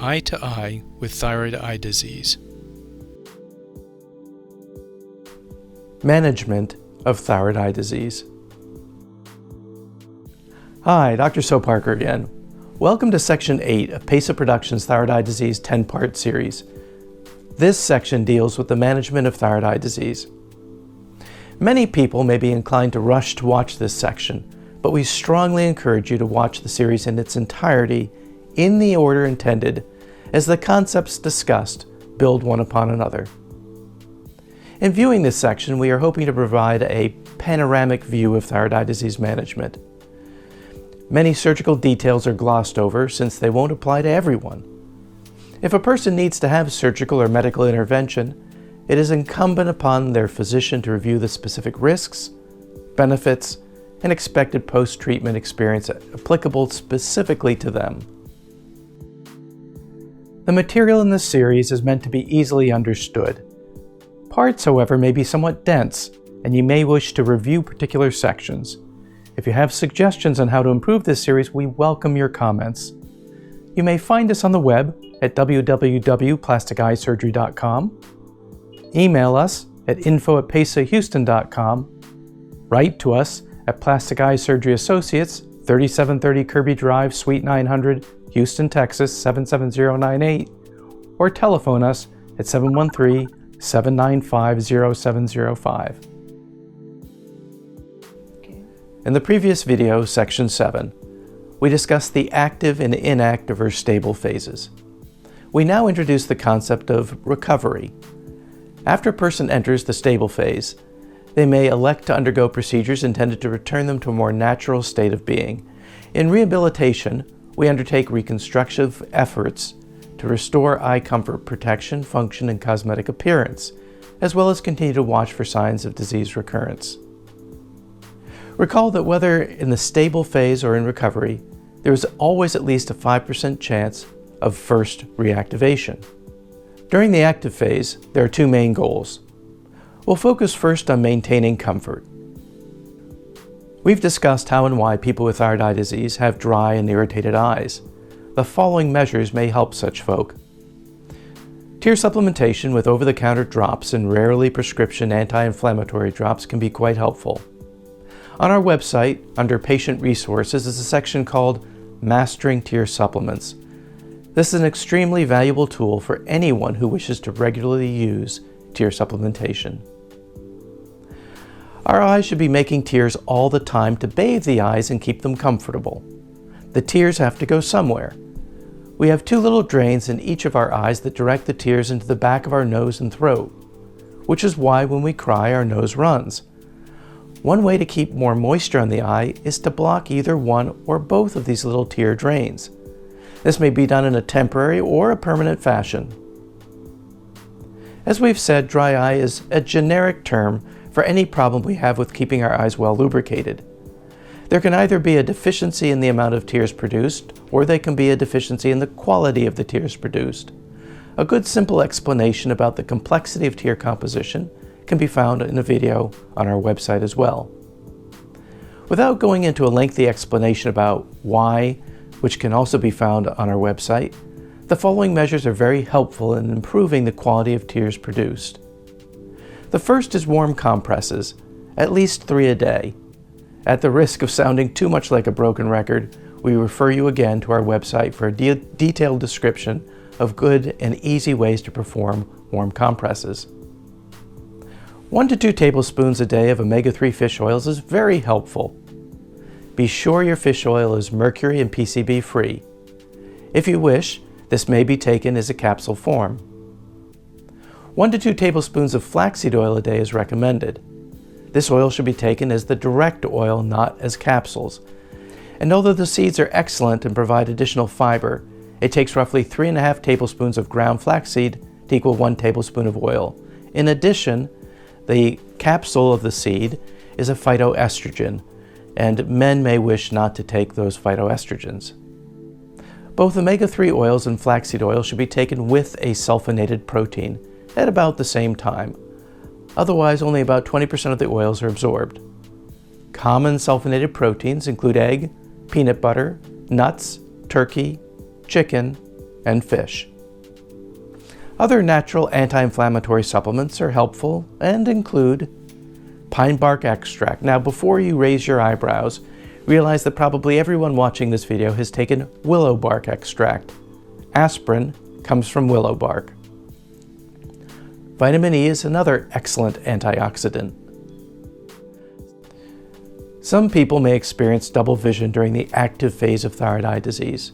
eye to eye with thyroid eye disease. Management of thyroid eye disease. Hi, Dr. Soparker again. Welcome to Section 8 of PESA Productions' Thyroid Eye Disease 10-part series. This section deals with the management of thyroid eye disease. Many people may be inclined to rush to watch this section, but we strongly encourage you to watch the series in its entirety in the order intended, as the concepts discussed build one upon another. In viewing this section, we are hoping to provide a panoramic view of thyroid eye disease management. Many surgical details are glossed over since they won't apply to everyone. If a person needs to have surgical or medical intervention, it is incumbent upon their physician to review the specific risks, benefits, and expected post-treatment experience applicable specifically to them. The material in this series is meant to be easily understood. Parts, however, may be somewhat dense, and you may wish to review particular sections. If you have suggestions on how to improve this series, we welcome your comments. You may find us on the web at www.plasticeyesurgery.com, email us at info@pesahouston.com, write to us at Plastic Eye Surgery Associates, 3730 Kirby Drive, Suite 900, Houston, Texas 77098, or telephone us at 713-795-0705. In the previous video, Section 7, we discussed the active and inactive or stable phases. We now introduce the concept of recovery. After a person enters the stable phase, they may elect to undergo procedures intended to return them to a more natural state of being. In rehabilitation, we undertake reconstructive efforts to restore eye comfort, protection, function, and cosmetic appearance, as well as continue to watch for signs of disease recurrence. Recall that whether in the stable phase or in recovery, there is always at least a 5% chance of first reactivation. During the active phase, there are two main goals. We'll focus first on maintaining comfort. We've discussed how and why people with thyroid eye disease have dry and irritated eyes. The following measures may help such folk. Tear supplementation with over-the-counter drops and rarely prescription anti-inflammatory drops can be quite helpful. On our website, under Patient Resources, is a section called Mastering Tear Supplements. This is an extremely valuable tool for anyone who wishes to regularly use tear supplementation. Our eyes should be making tears all the time to bathe the eyes and keep them comfortable. The tears have to go somewhere. We have two little drains in each of our eyes that direct the tears into the back of our nose and throat, which is why when we cry, our nose runs. One way to keep more moisture on the eye is to block either one or both of these little tear drains. This may be done in a temporary or a permanent fashion. As we've said, dry eye is a generic term for any problem we have with keeping our eyes well lubricated. There can either be a deficiency in the amount of tears produced, or they can be a deficiency in the quality of the tears produced. A good simple explanation about the complexity of tear composition can be found in a video on our website as well. Without going into a lengthy explanation about why, which can also be found on our website, the following measures are very helpful in improving the quality of tears produced. The first is warm compresses, at least 3 a day. At the risk of sounding too much like a broken record, we refer you again to our website for a detailed description of good and easy ways to perform warm compresses. 1 to 2 tablespoons a day of omega-3 fish oils is very helpful. Be sure your fish oil is mercury and PCB free. If you wish, this may be taken as a capsule form. 1 to 2 tablespoons of flaxseed oil a day is recommended. This oil should be taken as the direct oil, not as capsules. And although the seeds are excellent and provide additional fiber, it takes roughly 3.5 tablespoons of ground flaxseed to equal 1 tablespoon of oil. In addition, the capsule of the seed is a phytoestrogen, and men may wish not to take those phytoestrogens. Both omega-3 oils and flaxseed oil should be taken with a sulfonated protein at about the same time. Otherwise, only about 20% of the oils are absorbed. Common sulfonated proteins include egg, peanut butter, nuts, turkey, chicken, and fish. Other natural anti-inflammatory supplements are helpful and include pine bark extract. Now, before you raise your eyebrows, realize that probably everyone watching this video has taken willow bark extract. Aspirin comes from willow bark. Vitamin E is another excellent antioxidant. Some people may experience double vision during the active phase of thyroid eye disease.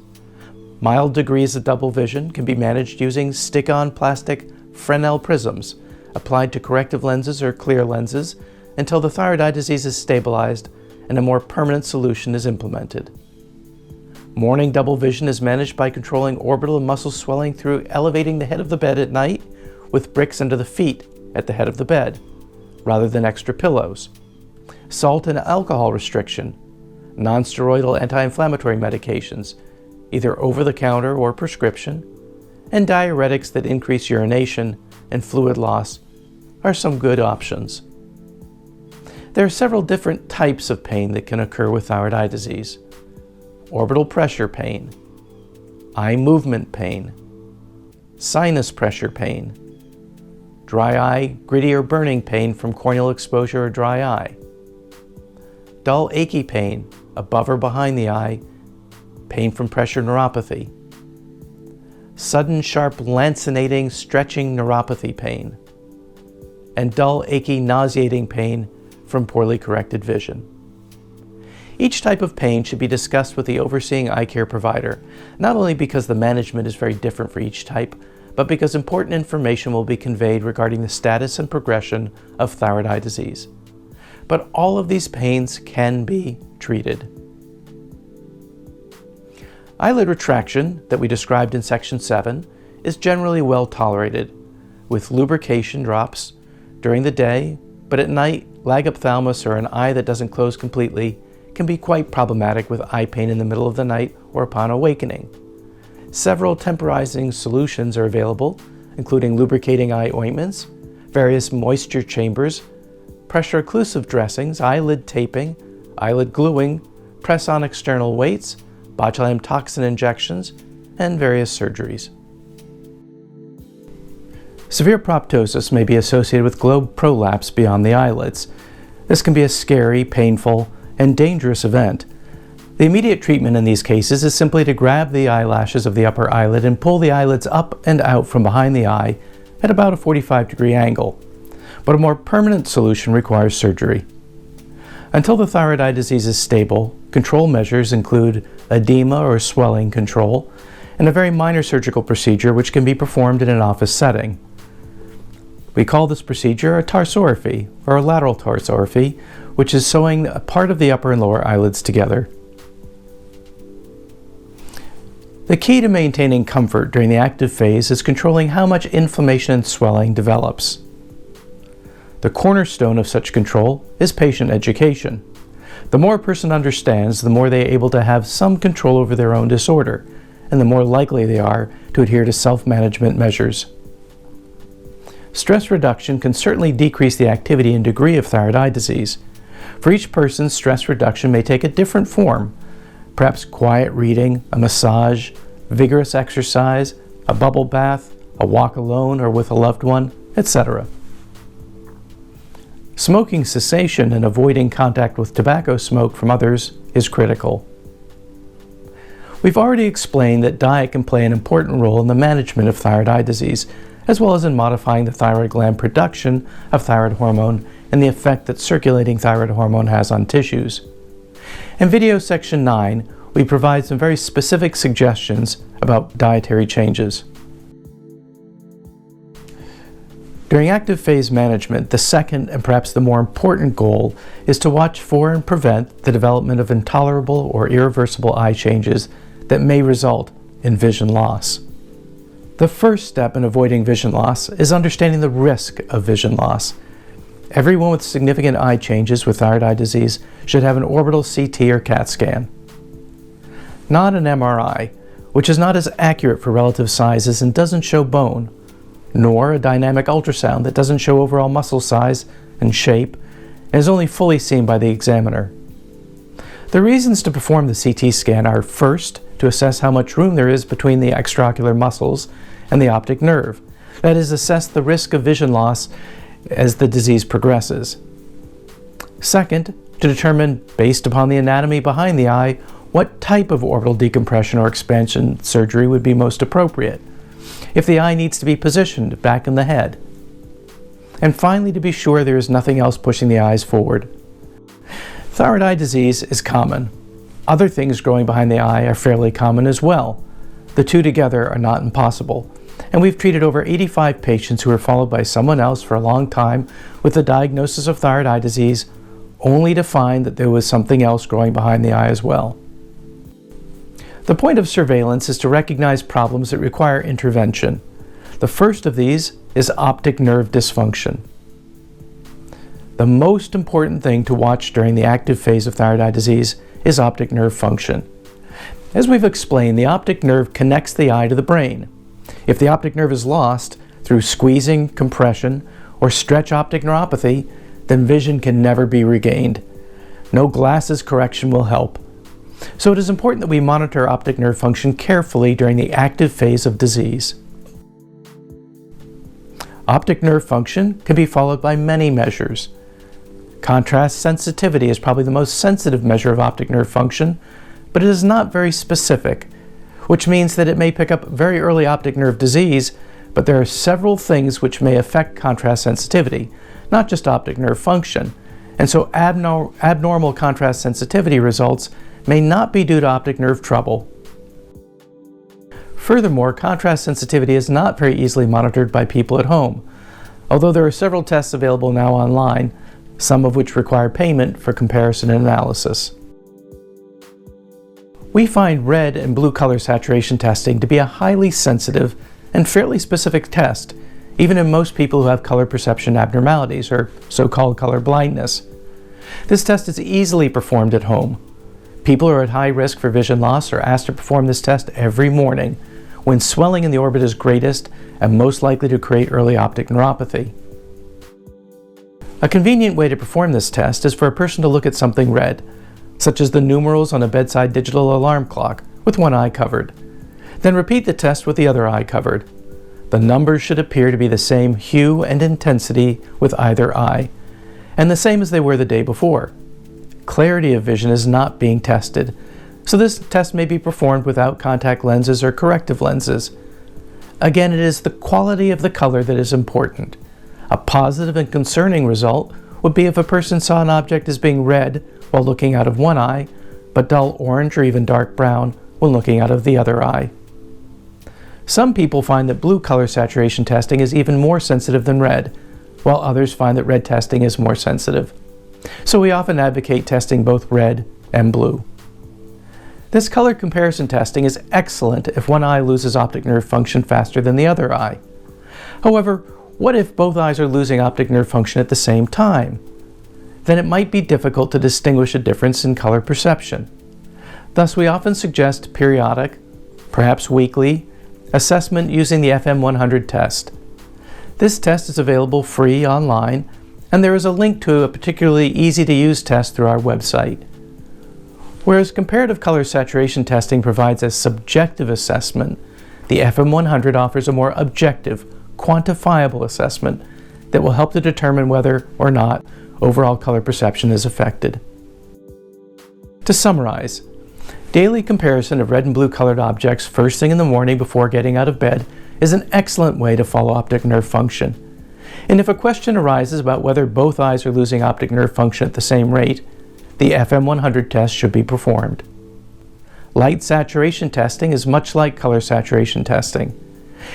Mild degrees of double vision can be managed using stick-on plastic Fresnel prisms applied to corrective lenses or clear lenses until the thyroid eye disease is stabilized and a more permanent solution is implemented. Morning double vision is managed by controlling orbital and muscle swelling through elevating the head of the bed at night with bricks under the feet at the head of the bed, rather than extra pillows. Salt and alcohol restriction, non-steroidal anti-inflammatory medications, either over-the-counter or prescription, and diuretics that increase urination and fluid loss are some good options. There are several different types of pain that can occur with thyroid eye disease. Orbital pressure pain, eye movement pain, sinus pressure pain, dry eye, gritty or burning pain from corneal exposure or dry eye, dull achy pain above or behind the eye, pain from pressure neuropathy, sudden sharp lancinating stretching neuropathy pain, and dull achy nauseating pain from poorly corrected vision. Each type of pain should be discussed with the overseeing eye care provider, not only because the management is very different for each type, but because important information will be conveyed regarding the status and progression of thyroid eye disease. But all of these pains can be treated. Eyelid retraction that we described in section 7 is generally well tolerated, with lubrication drops during the day, but at night, lag ophthalmos or an eye that doesn't close completely can be quite problematic with eye pain in the middle of the night or upon awakening. Several temporizing solutions are available, including lubricating eye ointments, various moisture chambers, pressure occlusive dressings, eyelid taping, eyelid gluing, press-on external weights, botulinum toxin injections, and various surgeries. Severe proptosis may be associated with globe prolapse beyond the eyelids. This can be a scary, painful, and dangerous event. The immediate treatment in these cases is simply to grab the eyelashes of the upper eyelid and pull the eyelids up and out from behind the eye at about a 45-degree angle. But a more permanent solution requires surgery. Until the thyroid eye disease is stable, control measures include edema or swelling control and a very minor surgical procedure which can be performed in an office setting. We call this procedure a tarsorrhaphy or a lateral tarsorrhaphy, which is sewing a part of the upper and lower eyelids together. The key to maintaining comfort during the active phase is controlling how much inflammation and swelling develops. The cornerstone of such control is patient education. The more a person understands, the more they are able to have some control over their own disorder, and the more likely they are to adhere to self-management measures. Stress reduction can certainly decrease the activity and degree of thyroid eye disease. For each person, stress reduction may take a different form, perhaps quiet reading, a massage, vigorous exercise, a bubble bath, a walk alone or with a loved one, etc. Smoking cessation and avoiding contact with tobacco smoke from others is critical. We've already explained that diet can play an important role in the management of thyroid eye disease, as well as in modifying the thyroid gland production of thyroid hormone and the effect that circulating thyroid hormone has on tissues. In video section 9, we provide some very specific suggestions about dietary changes. During active phase management, the second and perhaps the more important goal is to watch for and prevent the development of intolerable or irreversible eye changes that may result in vision loss. The first step in avoiding vision loss is understanding the risk of vision loss. Everyone with significant eye changes with thyroid eye disease should have an orbital CT or CAT scan. Not an MRI, which is not as accurate for relative sizes and doesn't show bone, nor a dynamic ultrasound that doesn't show overall muscle size and shape and is only fully seen by the examiner. The reasons to perform the CT scan are, first, to assess how much room there is between the extraocular muscles and the optic nerve. That is, assess the risk of vision loss as the disease progresses. Second, to determine, based upon the anatomy behind the eye, what type of orbital decompression or expansion surgery would be most appropriate, if the eye needs to be positioned back in the head. And finally, to be sure there is nothing else pushing the eyes forward. Thyroid eye disease is common. Other things growing behind the eye are fairly common as well. The two together are not impossible. And we've treated over 85 patients who were followed by someone else for a long time with the diagnosis of thyroid eye disease, only to find that there was something else growing behind the eye as well. The point of surveillance is to recognize problems that require intervention. The first of these is optic nerve dysfunction. The most important thing to watch during the active phase of thyroid eye disease is optic nerve function. As we've explained, the optic nerve connects the eye to the brain. If the optic nerve is lost through squeezing, compression, or stretch optic neuropathy, then vision can never be regained. No glasses correction will help. So it is important that we monitor optic nerve function carefully during the active phase of disease. Optic nerve function can be followed by many measures. Contrast sensitivity is probably the most sensitive measure of optic nerve function, but it is not very specific, which means that it may pick up very early optic nerve disease, but there are several things which may affect contrast sensitivity, not just optic nerve function, and so abnormal contrast sensitivity results may not be due to optic nerve trouble. Furthermore, contrast sensitivity is not very easily monitored by people at home, although there are several tests available now online, some of which require payment for comparison and analysis. We find red and blue color saturation testing to be a highly sensitive and fairly specific test, even in most people who have color perception abnormalities, or so-called color blindness. This test is easily performed at home. People who are at high risk for vision loss are asked to perform this test every morning, when swelling in the orbit is greatest and most likely to create early optic neuropathy. A convenient way to perform this test is for a person to look at something red, such as the numerals on a bedside digital alarm clock, with one eye covered. Then repeat the test with the other eye covered. The numbers should appear to be the same hue and intensity with either eye, and the same as they were the day before. Clarity of vision is not being tested, so this test may be performed without contact lenses or corrective lenses. Again, it is the quality of the color that is important. A positive and concerning result would be if a person saw an object as being red while looking out of one eye, but dull orange or even dark brown when looking out of the other eye. Some people find that blue color saturation testing is even more sensitive than red, while others find that red testing is more sensitive. So we often advocate testing both red and blue. This color comparison testing is excellent if one eye loses optic nerve function faster than the other eye. However, what if both eyes are losing optic nerve function at the same time? Then it might be difficult to distinguish a difference in color perception. Thus, we often suggest periodic, perhaps weekly, assessment using the FM100 test. This test is available free online, and there is a link to a particularly easy-to-use test through our website. Whereas comparative color saturation testing provides a subjective assessment, the FM100 offers a more objective, quantifiable assessment that will help to determine whether or not overall color perception is affected. To summarize, daily comparison of red and blue colored objects first thing in the morning before getting out of bed is an excellent way to follow optic nerve function. And if a question arises about whether both eyes are losing optic nerve function at the same rate, the FM100 test should be performed. Light saturation testing is much like color saturation testing.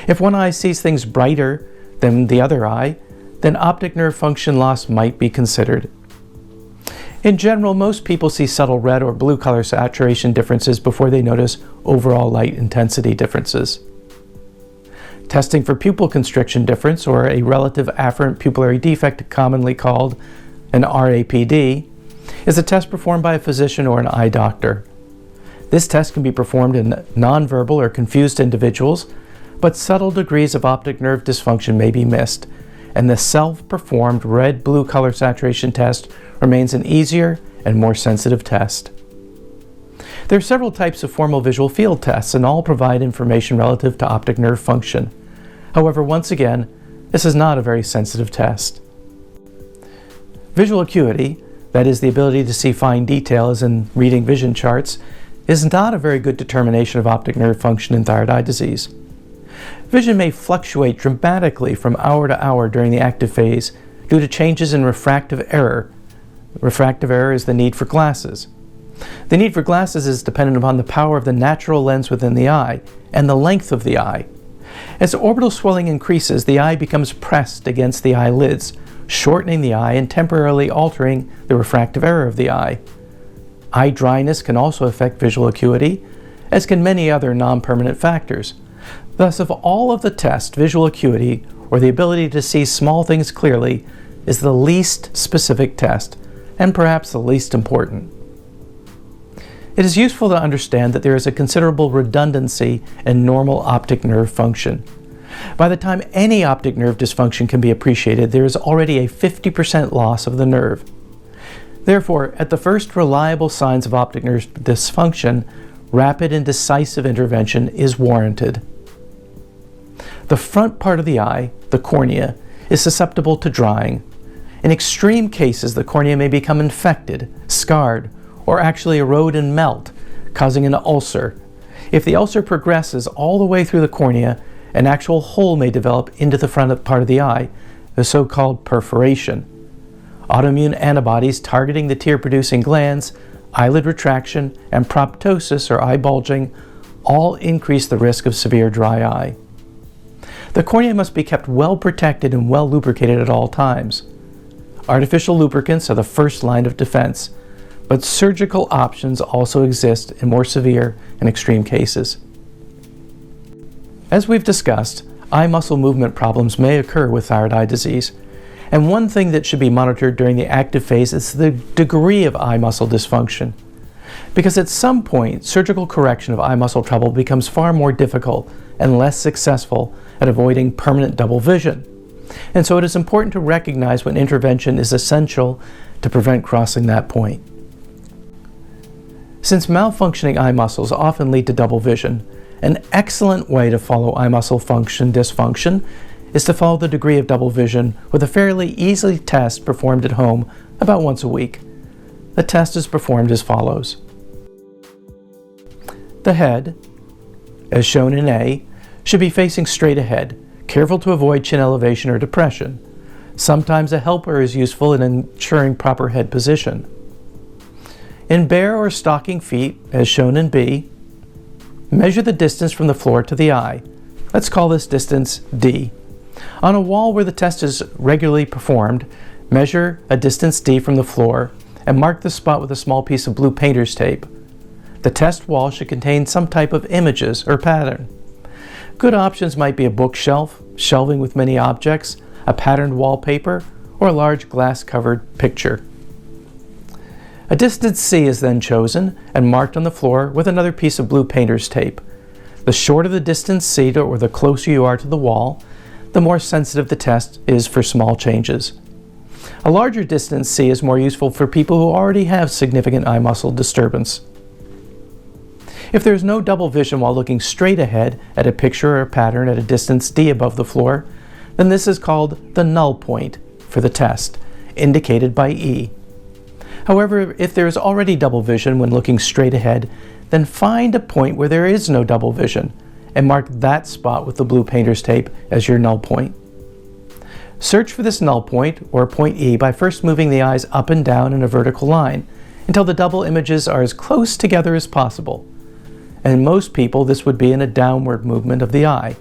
If one eye sees things brighter than the other eye, then optic nerve function loss might be considered. In general, most people see subtle red or blue color saturation differences before they notice overall light intensity differences. Testing for pupil constriction difference, or a relative afferent pupillary defect commonly called an RAPD, is a test performed by a physician or an eye doctor. This test can be performed in nonverbal or confused individuals, but subtle degrees of optic nerve dysfunction may be missed, and the self-performed red-blue color saturation test remains an easier and more sensitive test. There are several types of formal visual field tests, and all provide information relative to optic nerve function. However, once again, this is not a very sensitive test. Visual acuity, that is the ability to see fine detail as in reading vision charts, is not a very good determination of optic nerve function in thyroid eye disease. Vision may fluctuate dramatically from hour to hour during the active phase due to changes in refractive error. Refractive error is the need for glasses. The need for glasses is dependent upon the power of the natural lens within the eye and the length of the eye. As orbital swelling increases, the eye becomes pressed against the eyelids, shortening the eye and temporarily altering the refractive error of the eye. Eye dryness can also affect visual acuity, as can many other non-permanent factors. Thus, of all of the tests, visual acuity, or the ability to see small things clearly, is the least specific test, and perhaps the least important. It is useful to understand that there is a considerable redundancy in normal optic nerve function. By the time any optic nerve dysfunction can be appreciated, there is already a 50% loss of the nerve. Therefore, at the first reliable signs of optic nerve dysfunction, rapid and decisive intervention is warranted. The front part of the eye, the cornea, is susceptible to drying. In extreme cases, the cornea may become infected, scarred, or actually erode and melt, causing an ulcer. If the ulcer progresses all the way through the cornea, an actual hole may develop into the front part of the eye, the so-called perforation. Autoimmune antibodies targeting the tear-producing glands, eyelid retraction, and proptosis or eye bulging all increase the risk of severe dry eye. The cornea must be kept well protected and well lubricated at all times. Artificial lubricants are the first line of defense, but surgical options also exist in more severe and extreme cases. As we've discussed, eye muscle movement problems may occur with thyroid eye disease, and one thing that should be monitored during the active phase is the degree of eye muscle dysfunction, because at some point, surgical correction of eye muscle trouble becomes far more difficult and less successful at avoiding permanent double vision. And so it is important to recognize when intervention is essential to prevent crossing that point. Since malfunctioning eye muscles often lead to double vision, an excellent way to follow eye muscle function dysfunction is to follow the degree of double vision with a fairly easy test performed at home about once a week. The test is performed as follows. The head, as shown in A, should be facing straight ahead, careful to avoid chin elevation or depression. Sometimes a helper is useful in ensuring proper head position. In bare or stocking feet, as shown in B, measure the distance from the floor to the eye. Let's call this distance D. On a wall where the test is regularly performed, measure a distance D from the floor and mark the spot with a small piece of blue painter's tape. The test wall should contain some type of images or pattern. Good options might be a bookshelf, shelving with many objects, a patterned wallpaper, or a large glass-covered picture. A distance C is then chosen and marked on the floor with another piece of blue painter's tape. The shorter the distance C or the closer you are to the wall, the more sensitive the test is for small changes. A larger distance C is more useful for people who already have significant eye muscle disturbance. If there is no double vision while looking straight ahead at a picture or a pattern at a distance D above the floor, then this is called the null point for the test, indicated by E. However, if there is already double vision when looking straight ahead, then find a point where there is no double vision and mark that spot with the blue painter's tape as your null point. Search for this null point, or point E, by first moving the eyes up and down in a vertical line until the double images are as close together as possible. And in most people, this would be in a downward movement of the eye.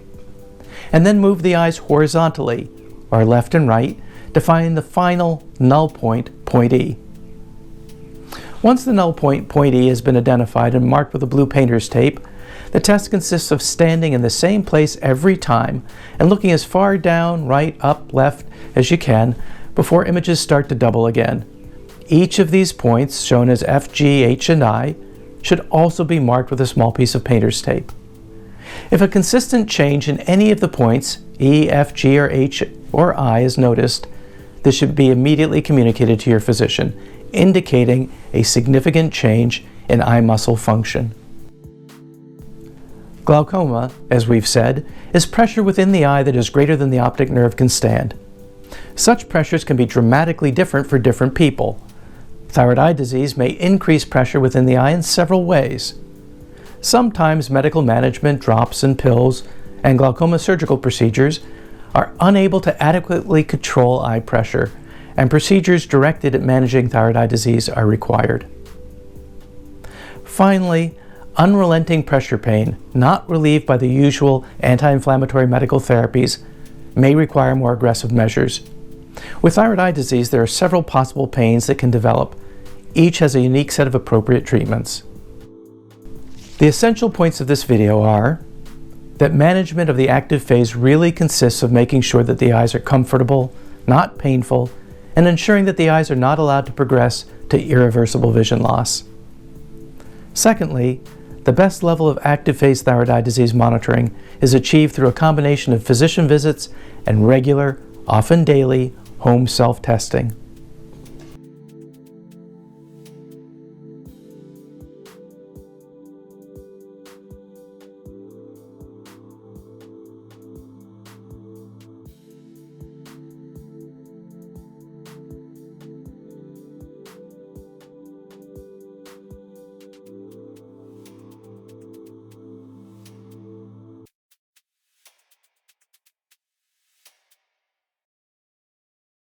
And then move the eyes horizontally, or left and right, to find the final null point, point E. Once the null point, point E, has been identified and marked with a blue painter's tape, the test consists of standing in the same place every time and looking as far down, right, up, left as you can before images start to double again. Each of these points, shown as F, G, H, and I, should also be marked with a small piece of painter's tape. If a consistent change in any of the points, E, F, G, or H, or I, is noticed, this should be immediately communicated to your physician, indicating a significant change in eye muscle function. Glaucoma, as we've said, is pressure within the eye that is greater than the optic nerve can stand. Such pressures can be dramatically different for different people. Thyroid eye disease may increase pressure within the eye in several ways. Sometimes medical management, drops and pills, and glaucoma surgical procedures are unable to adequately control eye pressure, and procedures directed at managing thyroid eye disease are required. Finally, unrelenting pressure pain, not relieved by the usual anti-inflammatory medical therapies, may require more aggressive measures. With thyroid eye disease, there are several possible pains that can develop. Each has a unique set of appropriate treatments. The essential points of this video are that management of the active phase really consists of making sure that the eyes are comfortable, not painful, and ensuring that the eyes are not allowed to progress to irreversible vision loss. Secondly, the best level of active phase thyroid eye disease monitoring is achieved through a combination of physician visits and regular, often daily, home self-testing.